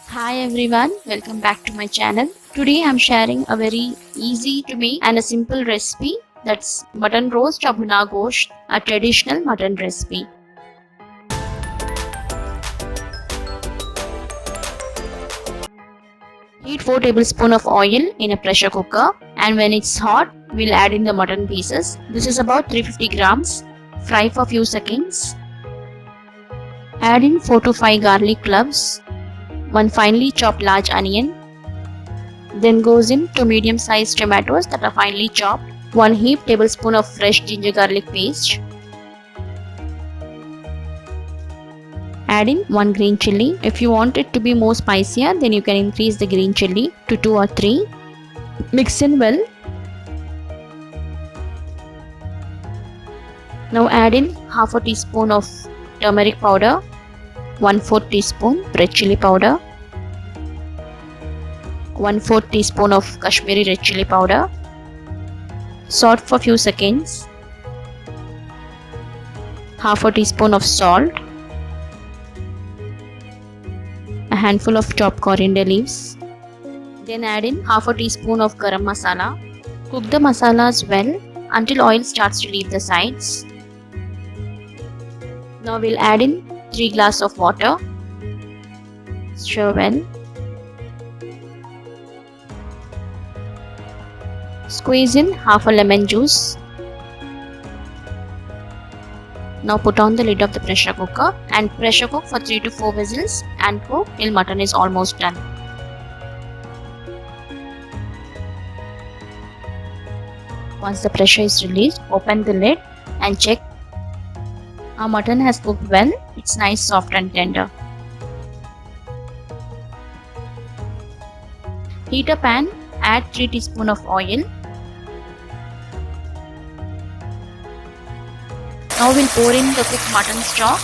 Hi everyone, welcome back to my channel. Today I'm sharing a very easy to make and a simple recipe, that's mutton roast or bhuna gosht, a traditional mutton recipe. Heat 4 tablespoons of oil in a pressure cooker, and when it's hot, we'll add in the mutton pieces. This is about 350 grams. Fry for few seconds. Add in 4 to 5 garlic cloves, 1 finely chopped large onion. Then goes in 2 medium-sized tomatoes that are finely chopped, 1 heaped tablespoon of fresh ginger garlic paste. Add in 1 green chilli. If you want it to be more spicier, then you can increase the green chilli to 2 or 3. Mix in well. Now add in half a teaspoon of turmeric powder, 1/4 teaspoon red chilli powder, 1/4 teaspoon of Kashmiri red chilli powder. Saute for few seconds. Half a teaspoon of salt, a handful of chopped coriander leaves. Then add in half a teaspoon of garam masala. Cook the masalas well until oil starts to leave the sides. Now we'll add in 3 glasses of water. Stir well. Squeeze in half a lemon juice. Now put on the lid of the pressure cooker and pressure cook for 3 to 4 whistles and cook till mutton is almost done. Once the pressure is released, open the lid and check. Our mutton has cooked well. It's nice, soft and tender. Heat a pan, add 3 teaspoons of oil. Now we'll pour in the cooked mutton stock.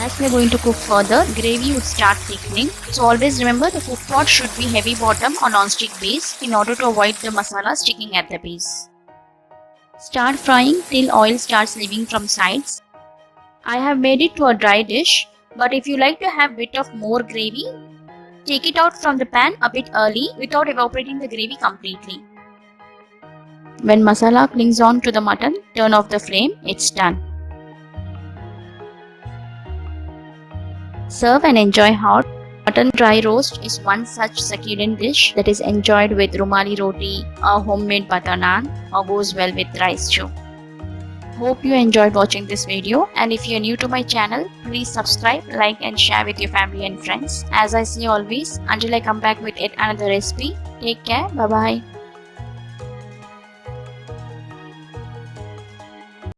As we are going to cook further, gravy would start thickening. So always remember the cook pot should be heavy bottom or non-stick base in order to avoid the masala sticking at the base. Start frying till oil starts leaving from sides. I have made it to a dry dish, but if you like to have a bit of more gravy, take it out from the pan a bit early without evaporating the gravy completely. When masala clings on to the mutton, turn off the flame, it's done. Serve and enjoy hot. Mutton dry roast is one such succulent dish that is enjoyed with rumali roti or homemade butter naan or goes well with rice too. Hope you enjoyed watching this video, and if you are new to my channel, please subscribe, like and share with your family and friends. As I say always, until I come back with yet another recipe, take care, bye bye.